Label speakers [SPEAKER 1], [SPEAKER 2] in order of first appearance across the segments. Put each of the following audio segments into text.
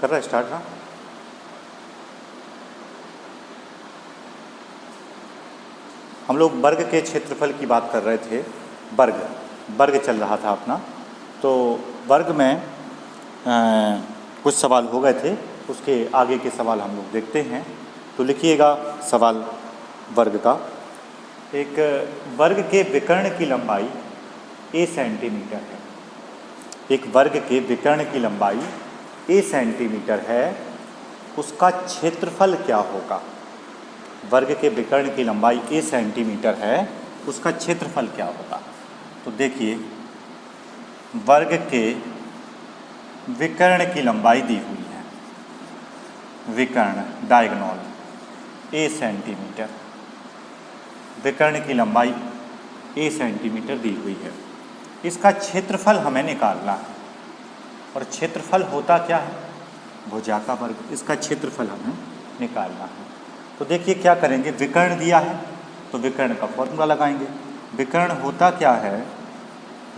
[SPEAKER 1] कर रहा है स्टार्ट ना। हम लोग वर्ग के क्षेत्रफल की बात कर रहे थे। वर्ग चल रहा था अपना। तो वर्ग में कुछ सवाल हो गए थे, उसके आगे के सवाल हम लोग देखते हैं। तो लिखिएगा सवाल वर्ग का। एक वर्ग के विकर्ण की लंबाई a सेंटीमीटर है। एक वर्ग के विकर्ण की लंबाई a सेंटीमीटर है, उसका क्षेत्रफल क्या होगा? वर्ग के विकर्ण की लंबाई a सेंटीमीटर है, उसका क्षेत्रफल क्या होगा? तो देखिए, वर्ग के विकर्ण की लंबाई दी हुई है, विकर्ण डायगोनल a सेंटीमीटर, विकर्ण की लंबाई a सेंटीमीटर दी हुई है। इसका क्षेत्रफल हमें निकालना है, और क्षेत्रफल होता क्या है? भुजा का वर्ग। इसका क्षेत्रफल हमें निकालना है। तो देखिए क्या करेंगे, विकर्ण दिया है तो विकर्ण का फॉर्मूला लगाएंगे। विकर्ण होता क्या है?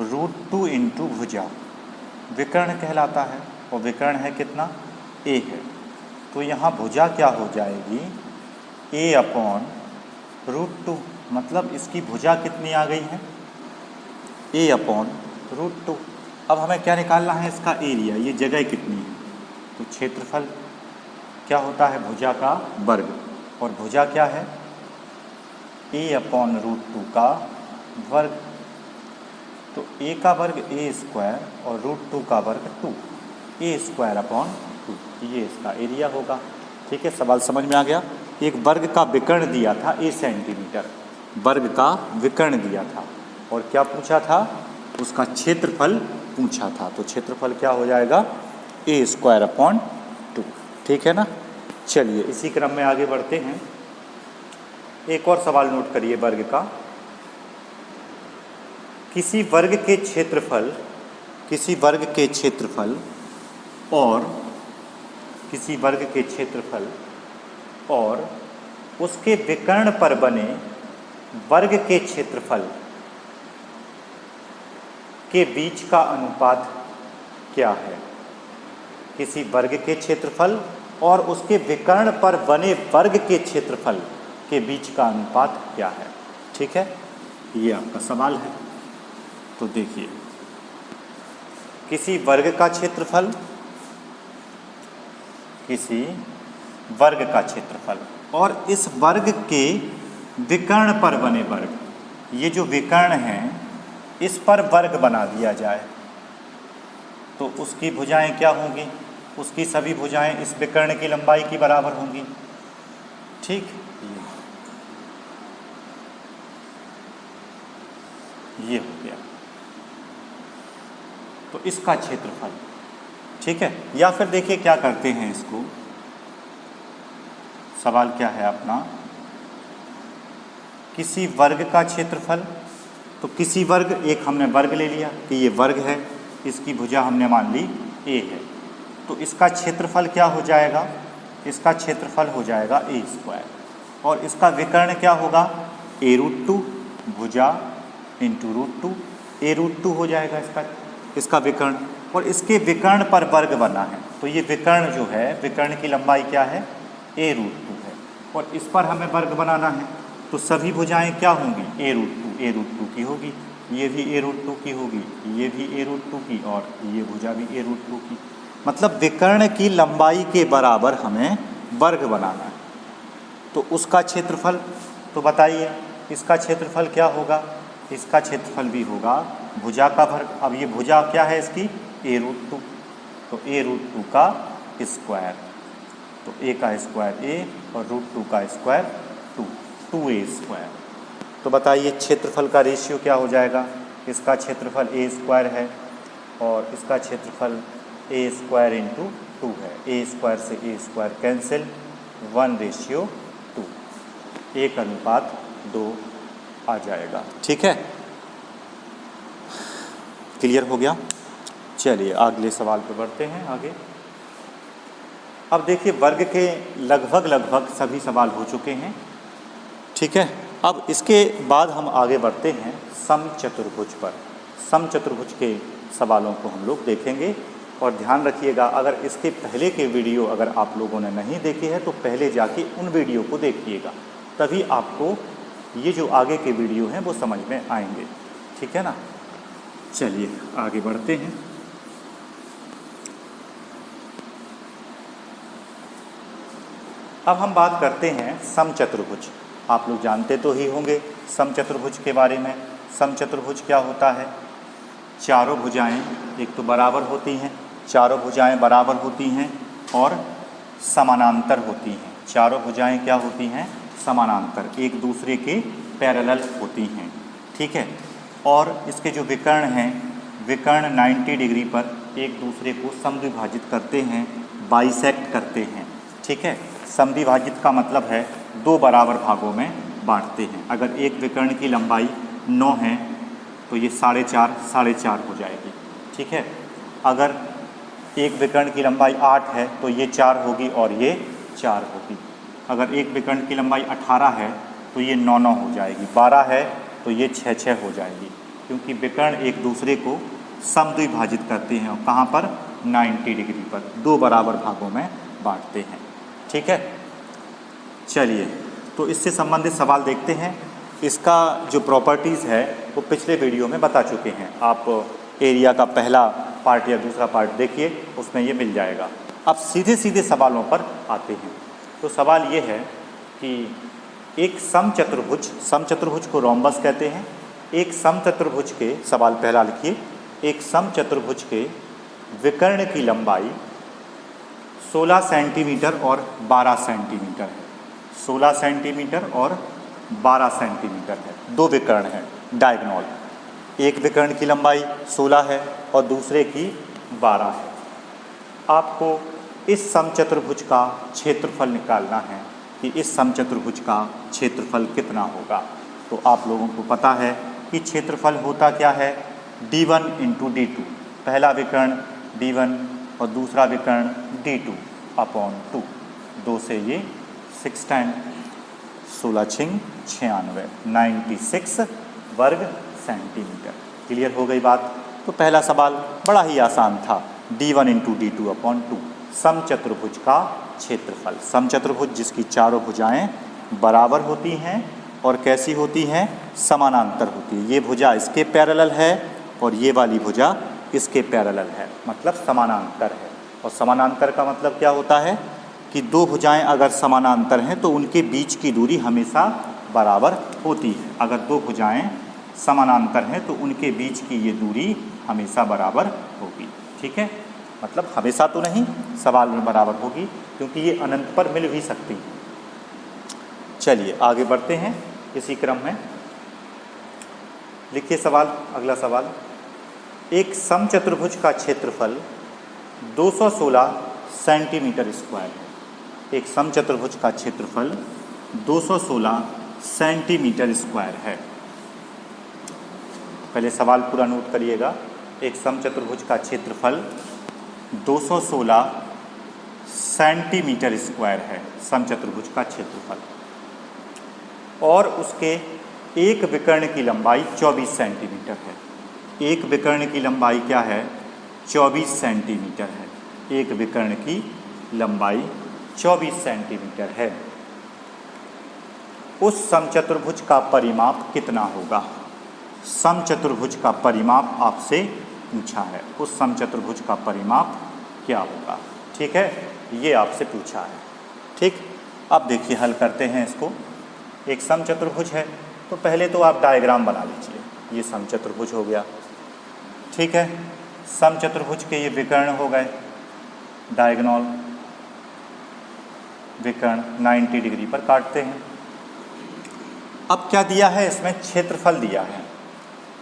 [SPEAKER 1] √2 इंटू भुजा विकर्ण कहलाता है, और विकर्ण है कितना? a है। तो यहाँ भुजा क्या हो जाएगी? a अपॉन √2, मतलब इसकी भुजा कितनी आ गई है? a upon √2। अब हमें क्या निकालना है? इसका एरिया, ये जगह कितनी है। तो क्षेत्रफल क्या होता है? भुजा का वर्ग, और भुजा क्या है? a अपॉन √2 का वर्ग। तो a का वर्ग a स्क्वायर और √2 का वर्ग 2, a स्क्वायर अपॉन 2, ये इसका एरिया होगा। ठीक है, सवाल समझ में आ गया। एक वर्ग का विकर्ण दिया था a सेंटीमीटर, वर्ग का विकर्ण दिया था, और क्या पूछा था? उसका क्षेत्रफल पूछा था। तो क्षेत्रफल क्या हो जाएगा? a square upon 2। ठीक है ना। चलिए इसी क्रम में आगे बढ़ते हैं। एक और सवाल नोट करिए वर्ग का। किसी वर्ग के क्षेत्रफल और उसके विकर्ण पर बने वर्ग के क्षेत्रफल के बीच का अनुपात क्या है? किसी वर्ग के क्षेत्रफल और उसके विकर्ण पर बने वर्ग के क्षेत्रफल के बीच का अनुपात क्या है? ठीक है, ये आपका सवाल है। तो देखिए, किसी वर्ग का क्षेत्रफल और इस वर्ग के विकर्ण पर बने वर्ग, ये जो विकर्ण हैं इस पर वर्ग बना दिया जाए, तो उसकी भुजाएं क्या होंगी? उसकी सभी भुजाएं इस विकर्ण की लंबाई की बराबर होंगी। ठीक, ये हो गया। तो इसका क्षेत्रफल, ठीक है। या फिर देखिए क्या करते हैं इसको, सवाल क्या है अपना, किसी वर्ग का क्षेत्रफल। तो किसी वर्ग, एक हमने वर्ग ले लिया कि ये वर्ग है, इसकी भुजा हमने मान ली a है, तो इसका क्षेत्रफल क्या हो जाएगा? इसका क्षेत्रफल हो जाएगा a स्क्वायर, और इसका विकर्ण क्या होगा? a√2 भुजा इंटू √2, a√2 हो जाएगा इसका विकर्ण, और इसके विकर्ण पर वर्ग बना है। तो ये विकर्ण जो है, विकर्ण की लंबाई क्या है? a√2 है, और इस पर हमें वर्ग बनाना है। तो सभी भुजाएं क्या होंगी? a√2 की होगी, ये भी a√2 की होगी, ये भी a√2 की, और ये भुजा भी a√2 की। मतलब विकर्ण की लंबाई के बराबर हमें वर्ग बनाना है। तो उसका क्षेत्रफल, तो बताइए इसका क्षेत्रफल क्या होगा? इसका क्षेत्रफल भी होगा भुजा का वर्ग। अब ये भुजा क्या है इसकी? a√2, तो a√2 का स्क्वायर, तो a का स्क्वायर a और √2 का स्क्वायर 2a स्क्वायर। तो बताइए क्षेत्रफल का रेशियो क्या हो जाएगा? इसका क्षेत्रफल a स्क्वायर है और इसका क्षेत्रफल a स्क्वायर इंटू 2 है। a स्क्वायर से a स्क्वायर कैंसिल, 1:2, 1:2 आ जाएगा। ठीक है, क्लियर हो गया। चलिए अगले सवाल पर बढ़ते हैं आगे। अब देखिए वर्ग के लगभग सभी सवाल हो चुके हैं। ठीक है, अब इसके बाद हम आगे बढ़ते हैं समचतुर्भुज पर। समचतुर्भुज के सवालों को हम लोग देखेंगे और ध्यान रखिएगा, अगर इसके पहले के वीडियो अगर आप लोगों ने नहीं देखे हैं तो पहले जाके उन वीडियो को देखिएगा, तभी आपको ये जो आगे के वीडियो हैं वो समझ में आएंगे। ठीक है ना। चलिए आगे बढ़ते हैं। अब हम बात करते हैं समचतुर्भुज। आप लोग जानते तो ही होंगे समचतुर्भुज के बारे में। समचतुर्भुज क्या होता है? चारों भुजाएं एक तो बराबर होती हैं, चारों भुजाएं बराबर होती हैं और समानांतर होती हैं। चारों भुजाएं क्या होती हैं? समानांतर, एक दूसरे के पैरेलल होती हैं। ठीक है। और इसके जो विकर्ण हैं, विकर्ण 90 डिग्री पर एक दूसरे को समद्विभाजित करते हैं, बाइसेक्ट करते हैं। ठीक है। समद्विभाजित का मतलब है दो बराबर भागों में बांटते हैं। अगर एक विकर्ण की लंबाई 9 है तो ये 4.5 हो जाएगी। ठीक है। अगर एक विकर्ण की लंबाई 8 है तो ये 4 होगी और ये 4 होगी। अगर एक विकर्ण की लंबाई 18 है तो ये 9 हो जाएगी। 12 है तो ये 6 हो जाएगी, क्योंकि विकर्ण एक दूसरे को समद्विभाजित करते हैं। और कहाँ पर? 90 डिग्री पर, दो बराबर भागों में बांटते हैं। ठीक है। चलिए तो इससे संबंधित सवाल देखते हैं। इसका जो प्रॉपर्टीज़ है वो पिछले वीडियो में बता चुके हैं। आप एरिया का पहला पार्ट या दूसरा पार्ट देखिए, उसमें ये मिल जाएगा। अब सीधे सीधे सवालों पर आते हैं। तो सवाल ये है कि एक समचतुर्भुज, समचतुर्भुज को रोम्बस कहते हैं। एक समचतुर्भुज के, सवाल पहला लिखिए, एक समचतुर्भुज के विकर्ण की लंबाई 16 सेंटीमीटर और 12 सेंटीमीटर है। 16 सेंटीमीटर और 12 सेंटीमीटर है। दो विकर्ण हैं डायगोनल। एक विकर्ण की लंबाई 16 है और दूसरे की 12 है। आपको इस समचतुर्भुज का क्षेत्रफल निकालना है कि इस समचतुर्भुज का क्षेत्रफल कितना होगा। तो आप लोगों को पता है कि क्षेत्रफल होता क्या है? D1 into D2। पहला विकर्ण D1 और दूसरा विकर्ण D2 अपॉन 2। 2 से ये 6 टाइम 16 छिंग 96, 96 वर्ग सेंटीमीटर। क्लियर हो गई बात। तो पहला सवाल बड़ा ही आसान था, D1 इंटू D2 अपॉन 2, समचतुर्भुज का क्षेत्रफल। समचतुर्भुज जिसकी चारों भुजाएं बराबर होती हैं और कैसी होती हैं? समानांतर होती है। ये भुजा इसके पैरेलल है और ये वाली भुजा इसके पैरेलल है, मतलब समानांतर है। और समानांतर का मतलब क्या होता है कि दो भुजाएं अगर समानांतर हैं तो उनके बीच की दूरी हमेशा बराबर होती है। अगर दो भुजाएं समानांतर हैं तो उनके बीच की ये दूरी हमेशा बराबर होगी। ठीक है। मतलब हमेशा तो नहीं, सवाल में बराबर होगी, क्योंकि ये अनंत पर मिल भी सकती है। चलिए आगे बढ़ते हैं इसी क्रम में। लिखिए सवाल, अगला सवाल। एक समचतुर्भुज का क्षेत्रफल 216 सेंटीमीटर स्क्वायर है। एक समचतुर्भुज का क्षेत्रफल 216 सेंटीमीटर स्क्वायर है। पहले सवाल पूरा नोट करिएगा। एक समचतुर्भुज का क्षेत्रफल 216 सेंटीमीटर स्क्वायर है, समचतुर्भुज का क्षेत्रफल। और उसके एक विकर्ण की लंबाई 24 सेंटीमीटर है। एक विकर्ण की लंबाई क्या है? 24 सेंटीमीटर है। एक विकर्ण की लंबाई 24 सेंटीमीटर है। उस समचतुर्भुज का परिमाप कितना होगा? समचतुर्भुज का परिमाप आपसे पूछा है। उस समचतुर्भुज का परिमाप क्या होगा? ठीक है, ये आपसे पूछा है। ठीक, अब देखिए हल करते हैं इसको। एक समचतुर्भुज है तो पहले तो आप डायग्राम बना लीजिए। ये समचतुर्भुज हो गया। ठीक है, समचतुर्भुज के ये विकर्ण हो गए, डायगोनल विकर्ण 90 डिग्री पर काटते हैं। अब क्या दिया है इसमें? क्षेत्रफल दिया है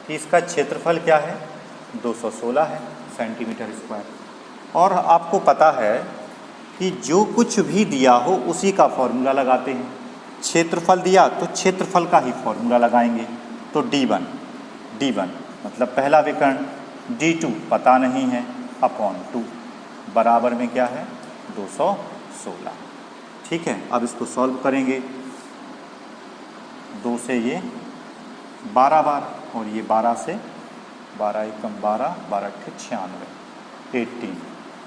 [SPEAKER 1] कि इसका क्षेत्रफल क्या है? 216 है सेंटीमीटर स्क्वायर। और आपको पता है कि जो कुछ भी दिया हो उसी का फॉर्मूला लगाते हैं। क्षेत्रफल दिया तो क्षेत्रफल का ही फॉर्मूला लगाएंगे। तो D1 मतलब पहला विकर्ण, D2 पता नहीं है, अपॉन 2 बराबर में क्या है? 216। ठीक है, अब इसको सॉल्व करेंगे। 2 से ये 12 बार और ये 12 से 12 एकम 12, 12 अट्ठे 96, 18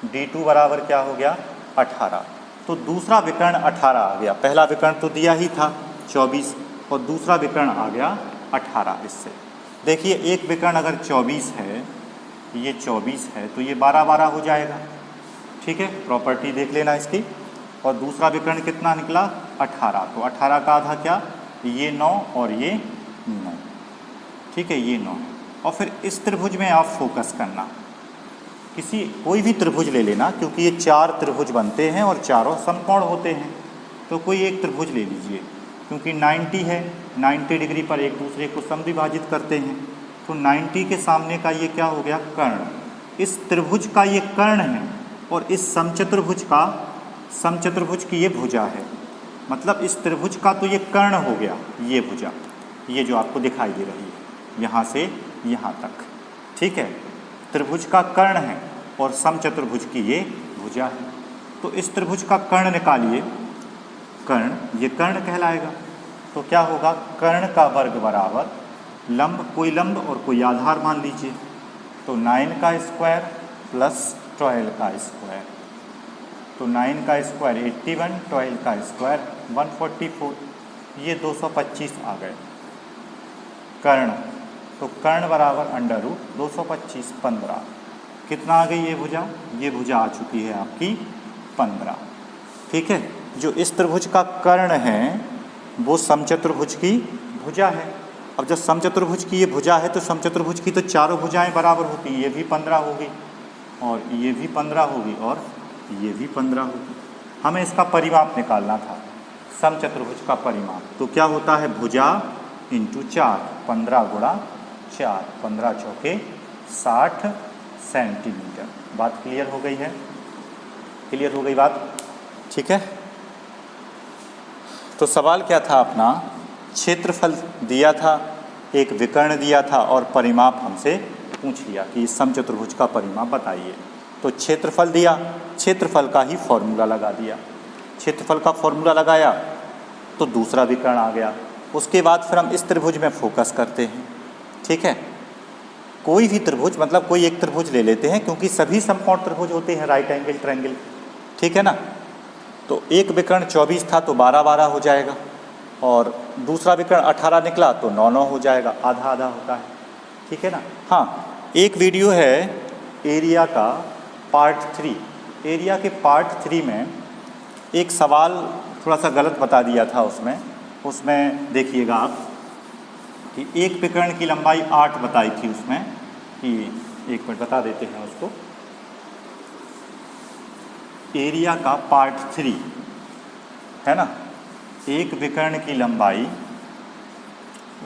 [SPEAKER 1] D2 बराबर क्या हो गया 18। तो दूसरा विकर्ण 18 आ गया। पहला विकर्ण तो दिया ही था 24 और दूसरा विकर्ण आ गया 18। इससे देखिए एक विकर्ण अगर 24 है, ये 24 है तो ये 12 हो जाएगा। ठीक है, प्रॉपर्टी देख लेना इसकी। और दूसरा विकर्ण कितना निकला 18, तो 18 का आधा क्या, ये 9 और ये 9। ठीक है, ये 9। और फिर इस त्रिभुज में आप फोकस करना, कोई भी त्रिभुज ले लेना, क्योंकि ये 4 त्रिभुज बनते हैं और चारों समकोण होते हैं। तो कोई एक त्रिभुज ले लीजिए, क्योंकि 90 है, 90 डिग्री पर एक दूसरे को समद्विभाजित करते हैं। तो 90 के सामने का ये क्या हो गया कर्ण, इस त्रिभुज का ये कर्ण है और इस समचतुर्भुज की ये भुजा है। मतलब इस त्रिभुज का तो ये कर्ण हो गया, ये भुजा, ये जो आपको दिखाई दे रही है यहाँ से यहाँ तक। ठीक है, त्रिभुज का कर्ण है और समचतुर्भुज की ये भुजा है। तो इस त्रिभुज का कर्ण निकालिए, कर्ण, ये कर्ण कहलाएगा। तो क्या होगा, कर्ण का वर्ग बराबर लंब, कोई लंब और कोई आधार मान लीजिए। तो 9 का स्क्वायर प्लस 12 का स्क्वायर, तो 9 का स्क्वायर 81, 12 का स्क्वायर 144, ये 225 आ गए कर्ण। तो कर्ण बराबर अंडर रूट 225, 15। कितना आ गई ये भुजा, ये भुजा आ चुकी है आपकी 15। ठीक है, जो इस त्रिभुज का कर्ण है वो समचतुर्भुज की भुजा है। अब जब समचतुर्भुज की ये भुजा है तो समचतुर्भुज की तो चारों भुजाएं बराबर होती हैं। ये भी 15 होगी और ये भी 15 होगी और ये भी 15 होगी। हमें इसका परिमाप निकालना था, समचतुर्भुज का परिमाप। तो क्या होता है, भुजा इंटू 4, 15 गुणा 4, 15 चौके 60 सेंटीमीटर। बात क्लियर हो गई है, क्लियर हो गई बात। ठीक है, तो सवाल क्या था अपना, क्षेत्रफल दिया था, एक विकर्ण दिया था और परिमाप हमसे पूछ लिया कि इस समचतुर्भुज का परिमाप बताइए। तो क्षेत्रफल दिया, क्षेत्रफल का ही फॉर्मूला लगा दिया। क्षेत्रफल का फॉर्मूला लगाया तो दूसरा विकर्ण आ गया। उसके बाद फिर हम इस त्रिभुज में फोकस करते हैं। ठीक है, कोई भी त्रिभुज, मतलब कोई एक त्रिभुज ले लेते हैं, क्योंकि सभी समकोण त्रिभुज होते हैं, राइट एंगल ट्रायंगल। ठीक है ना, तो एक विकर्ण 24 था तो 12 हो जाएगा और दूसरा विकर्ण 18 निकला तो 9 हो जाएगा, आधा आधा होता है। ठीक है ना। हाँ, एक वीडियो है एरिया का पार्ट 3, एरिया के पार्ट 3 में एक सवाल थोड़ा सा गलत बता दिया था उसमें देखिएगा आप कि एक विकर्ण की लंबाई 8 बताई थी उसमें, कि एक मिनट बता देते हैं उसको। एरिया का पार्ट 3 है ना, एक विकर्ण की लंबाई,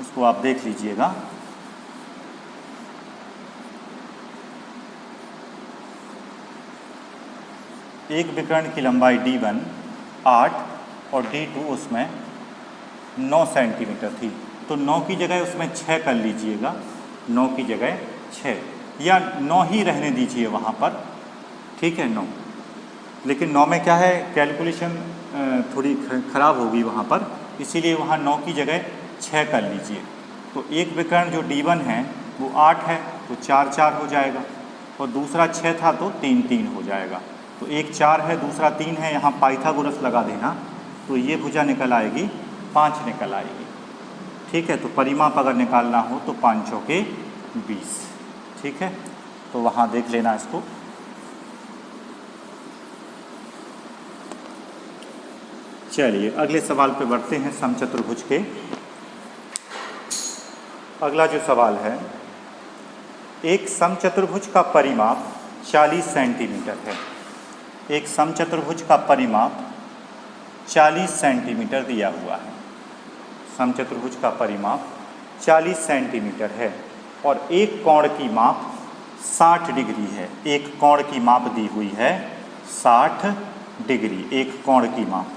[SPEAKER 1] उसको आप देख लीजिएगा। एक विकर्ण की लंबाई D1 8 और D2 उसमें 9 सेंटीमीटर थी। तो 9 की जगह उसमें 6 कर लीजिएगा, 9 की जगह 6 या 9 ही रहने दीजिए वहाँ पर। ठीक है, 9। लेकिन 9 में क्या है, कैलकुलेशन थोड़ी ख़राब होगी वहाँ पर, इसीलिए वहाँ 9 की जगह 6 कर लीजिए। तो एक विकर्ण जो D1 है वो 8 है तो 4 4 हो जाएगा और दूसरा 6 था तो 3 3 हो जाएगा। तो एक 4 है, दूसरा 3 है, यहाँ पाइथागोरस लगा देना तो ये भुजा निकल आएगी 5 निकल आएगी। ठीक है, तो परिमाप अगर निकालना हो तो 5 चौके 20। ठीक है, तो वहाँ देख लेना इसको। चलिए अगले सवाल पे बढ़ते हैं, समचतुर्भुज के। अगला जो सवाल है, एक समचतुर्भुज का परिमाप 40 सेंटीमीटर है। एक समचतुर्भुज का परिमाप 40 सेंटीमीटर दिया हुआ है। समचतुर्भुज का परिमाप 40 सेंटीमीटर है और एक कोण की माप 60 डिग्री है। एक कोण की माप दी हुई है 60 डिग्री, एक कोण की माप।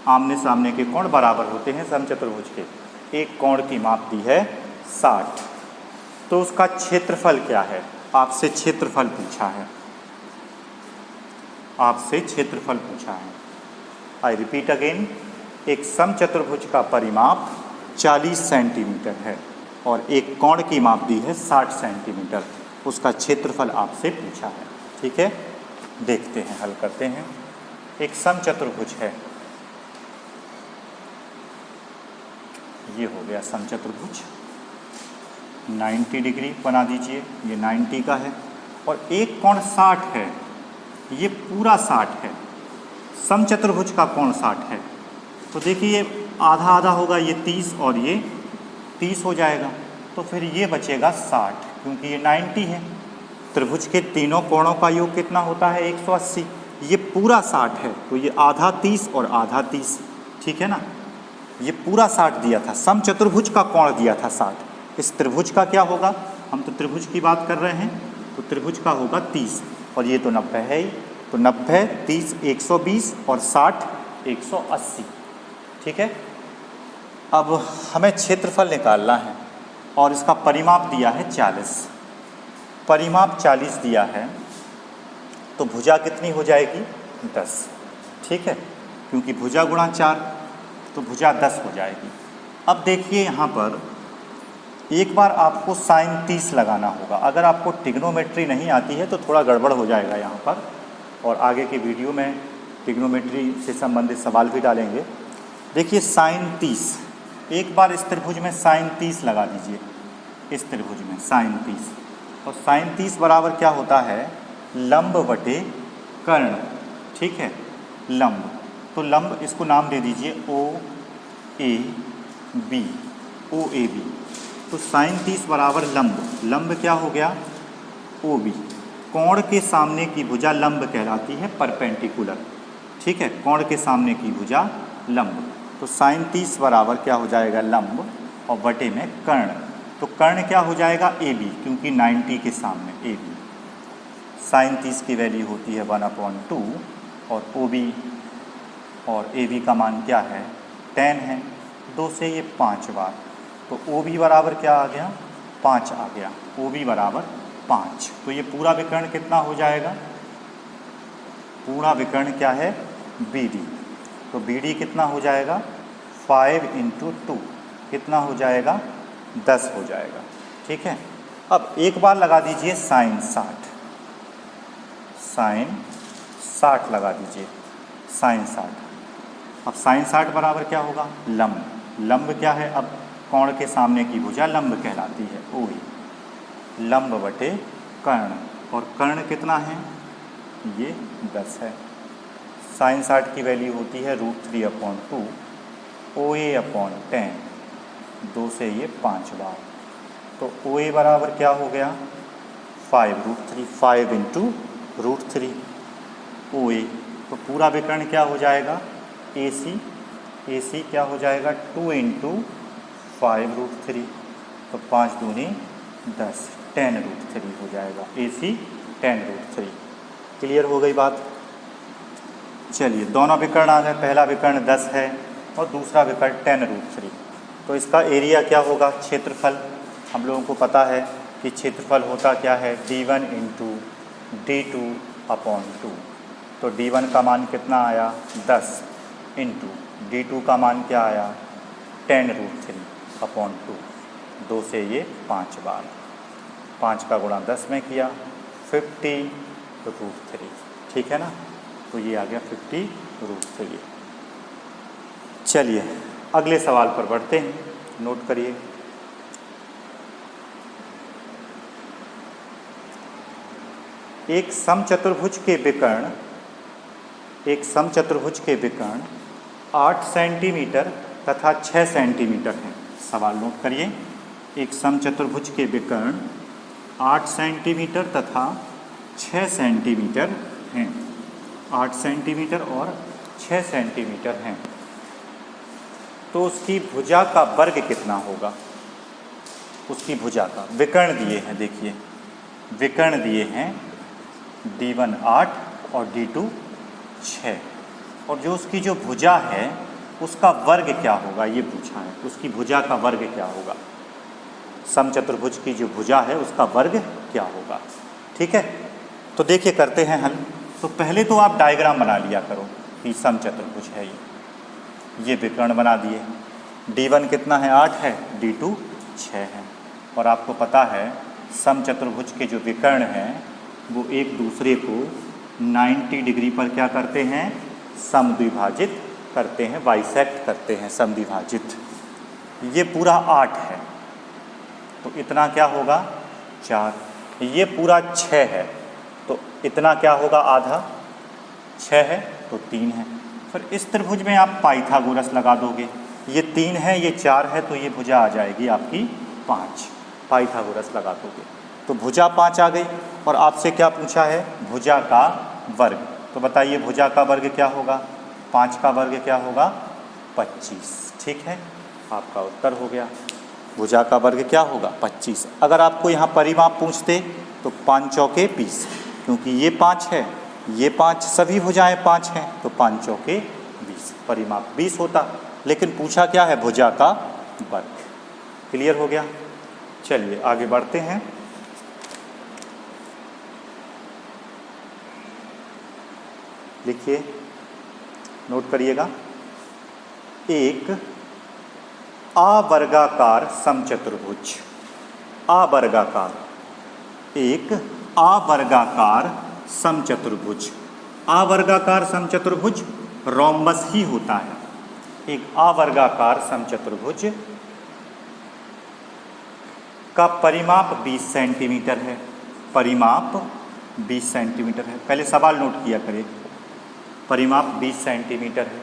[SPEAKER 1] आमने सामने के कोण बराबर होते हैं समचतुर्भुज के। एक कोण की माप दी है 60। तो उसका क्षेत्रफल क्या है, आपसे क्षेत्रफल पूछा है, आपसे क्षेत्रफल पूछा है। आई रिपीट अगेन, एक समचतुर्भुज का परिमाप 40 सेंटीमीटर है और एक कोण की माप दी है 60 सेंटीमीटर। उसका क्षेत्रफल आपसे पूछा है। ठीक है, देखते हैं, हल करते हैं। एक समचतुर्भुज है, ये हो गया समचतुर्भुज, 90 डिग्री बना दीजिए, ये 90 का है, और एक कोण 60 है, ये पूरा 60 है। समचतुर्भुज का कोण 60 है, तो देखिए ये आधा आधा होगा, ये 30 और ये 30 हो जाएगा, तो फिर ये बचेगा 60, क्योंकि ये 90 है। त्रिभुज के तीनों कोणों का योग कितना होता है? 180। ये पूरा 60 है, तो ये आधा 30 और आधा 30, ठीक है ना। ये पूरा 60 दिया था, समचतुर्भुज का कोण दिया था 60। इस त्रिभुज का क्या होगा? हम तो त्रिभुज की बात कर रहे हैं, तो त्रिभुज का होगा 30, और ये तो 90 है ही, तो 90, 30, 120 और 60, 180, ठीक है। अब हमें क्षेत्रफल निकालना है, और इसका परिमाप दिया है 40। परिमाप 40 दिया है, तो भुजा कितनी हो जाएगी? 10, ठीक है, क्योंकि भुजा गुणा 4, तो भुजा 10 हो जाएगी। अब देखिए यहाँ पर एक बार आपको साइन 30 लगाना होगा। अगर आपको ट्रिग्नोमेट्री नहीं आती है तो थोड़ा गड़बड़ हो जाएगा यहाँ पर, और आगे के वीडियो में ट्रिग्नोमेट्री से संबंधित सवाल भी डालेंगे। देखिए साइन 30, एक बार इस त्रिभुज में साइन 30 लगा दीजिए, इस त्रिभुज में साइन 30, और साइन 30 बराबर क्या होता है? लंब बटे कर्ण, ठीक है, लंब। तो लंब, इसको नाम दे दीजिए O A B, O A B. तो साइन 30 बराबर लंब, लंब क्या हो गया? O B. कोण के सामने की भुजा लंब कहलाती है, परपेंडिकुलर, ठीक है, कोण के सामने की भुजा लंब। तो साइन 30 बराबर क्या हो जाएगा? लंब, और बटे में कर्ण। तो कर्ण क्या हो जाएगा? ए बी, क्योंकि 90 के सामने ए बी। साइन 30 की वैल्यू होती है 1/2, और ओ बी और ए बी का मान क्या है? 10 है, 2 से ये 5 बार, तो ओ बी बराबर क्या आ गया? 5 आ गया, ओ बी बराबर 5। तो ये पूरा विकर्ण कितना हो जाएगा? पूरा विकर्ण क्या है? B D. तो बी डी कितना हो जाएगा? 5 × 2 कितना हो जाएगा? 10 हो जाएगा, ठीक है। अब एक बार लगा दीजिए साइन 60, साइन 60 लगा दीजिए, साइन 60। अब साइन 60 बराबर क्या होगा? लंब। लंब क्या है? अब कोण के सामने की भुजा लंब कहलाती है, ओ ही। लंब बटे कर्ण, और कर्ण कितना है? ये 10 है। साइन 60 की वैल्यू होती है √3/2, ओ ए/10, 2 से ये 5 बार, तो ओ ए बराबर क्या हो गया? 5√3, 5 × √3 ओ ए। तो पूरा विकर्ण क्या हो जाएगा? ए सी। ए सी क्या हो जाएगा? 2 × 5√3, तो 5 दूनी 10, 10√3 हो जाएगा। ए सी 10√3। क्लियर हो गई बात? चलिए, दोनों विकर्ण आ गए। पहला विकर्ण 10 है और दूसरा विकर्ण 10√3। तो इसका एरिया क्या होगा? क्षेत्रफल। हम लोगों को पता है कि क्षेत्रफल होता क्या है? d1 × d2/2। तो d1 का मान कितना आया? 10, इंटू d2 का मान क्या आया? 10√3/2, 2 से ये 5 बार, 5 का गुणा 10 में किया, 50√3, ठीक है ना। तो ये आ गया 50√3। चलिए अगले सवाल पर बढ़ते हैं, नोट करिए। एक समचतुर्भुज के विकर्ण 8 सेंटीमीटर तथा 6 सेंटीमीटर हैं। सवाल नोट करिए। एक समचतुर्भुज के विकर्ण 8 सेंटीमीटर तथा 6 सेंटीमीटर हैं। 8 सेंटीमीटर और 6 सेंटीमीटर हैं, तो उसकी भुजा का वर्ग कितना होगा? उसकी भुजा का विकर्ण दिए हैं, देखिए विकर्ण दिए हैं d1 8 और d2 6, और जो उसकी जो भुजा है उसका वर्ग क्या होगा ये पूछा है। उसकी भुजा का वर्ग क्या होगा? समचतुर्भुज की जो भुजा है उसका वर्ग क्या होगा? ठीक है, तो देखिए करते हैं हल। तो पहले तो आप डायग्राम बना लिया करो कि समचतुर्भुज है ये विकर्ण बना दिए। d1 कितना है? 8 है, d2 6 है, और आपको पता है समचतुर्भुज के जो विकर्ण हैं वो एक दूसरे को 90 डिग्री पर क्या करते हैं, समद्विभाजित करते हैं, बाइसेक्ट करते हैं, समद्विभाजित। ये पूरा 8 है तो इतना क्या होगा 4। ये पूरा 6 है तो इतना क्या होगा आधा, 6 है तो 3 है। फिर इस त्रिभुज में आप पाइथागोरस लगा दोगे, ये 3 है ये 4 है तो ये भुजा आ जाएगी आपकी 5। पाइथागोरस लगा दोगे तो भुजा 5 आ गई। और आपसे क्या पूछा है, भुजा का वर्ग। तो बताइए भुजा का वर्ग क्या होगा, 5 का वर्ग क्या होगा 25। ठीक है, आपका उत्तर हो गया। भुजा का वर्ग क्या होगा 25। अगर आपको यहाँ परिमाप पूछते तो 5 चौके 20, क्योंकि ये 5 है ये 5, सभी भुजाएं 5 हैं तो 5 चौके 20, परिमाप 20 होता। लेकिन पूछा क्या है, भुजा का वर्ग। क्लियर हो गया। चलिए आगे बढ़ते हैं। लिखिए, नोट करिएगा। एक आवर्गाकार समचतुर्भुज, आवर्गाकार, एक आवर्गाकार समचतुर्भुज। आवर्गाकार समचतुर्भुज रोम्बस ही होता है। एक आवर्गाकार समचतुर्भुज का परिमाप 20 सेंटीमीटर है। परिमाप 20 सेंटीमीटर है। पहले सवाल नोट किया करें, परिमाप 20 सेंटीमीटर है।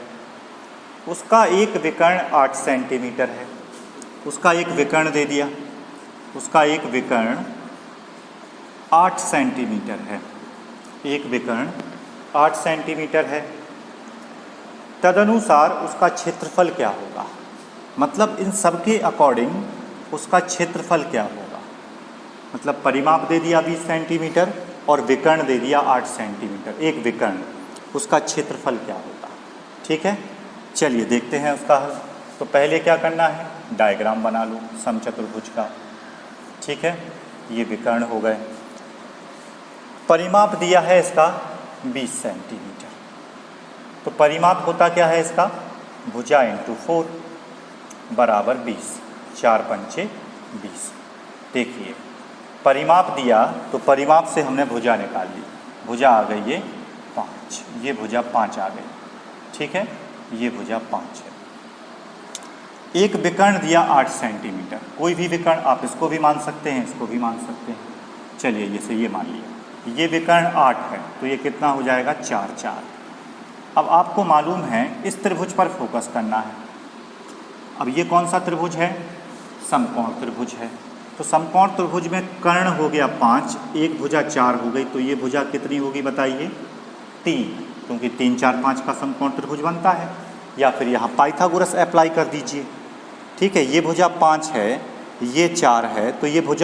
[SPEAKER 1] उसका एक विकर्ण 8 सेंटीमीटर है। उसका एक विकर्ण दे दिया, उसका एक विकर्ण 8 सेंटीमीटर है। एक विकर्ण 8 सेंटीमीटर है। तदनुसार उसका क्षेत्रफल क्या होगा, मतलब इन सब के अकॉर्डिंग उसका क्षेत्रफल क्या होगा। मतलब परिमाप दे दिया 20 सेंटीमीटर और विकर्ण दे दिया 8 सेंटीमीटर, एक विकर्ण, उसका क्षेत्रफल क्या होगा। ठीक है, चलिए देखते हैं उसका हल। तो पहले क्या करना है, डायग्राम बना लो समचतुर्भुज का। ठीक है, ये विकर्ण हो गए। परिमाप दिया है इसका 20 सेंटीमीटर, तो परिमाप होता क्या है इसका, भुजा इंटू 4 बराबर 20, 4 पंचे 20। देखिए परिमाप दिया तो परिमाप से हमने भुजा निकाल ली, भुजा आ गई ये 5, ये भुजा 5 आ गई। ठीक है, ये भुजा 5 है। एक विकर्ण दिया 8 सेंटीमीटर, कोई भी विकर्ण, आप इसको भी मान सकते हैं इसको भी मान सकते हैं। चलिए जैसे ये मान लिया, ये विकर्ण 8 है तो ये कितना हो जाएगा 4, 4। अब आपको मालूम है इस त्रिभुज पर फोकस करना है। अब ये कौन सा त्रिभुज है, समकोण त्रिभुज है। तो समकोण त्रिभुज में कर्ण हो गया 5, एक भुजा 4 हो गई, तो ये भुजा कितनी होगी बताइए 3, क्योंकि 3, 4, 5 का समकोण त्रिभुज बनता है। या फिर यहाँ पाइथागोरस अप्लाई कर दीजिए। ठीक है, ये भुजा 5 है ये 4 है तो ये भुजा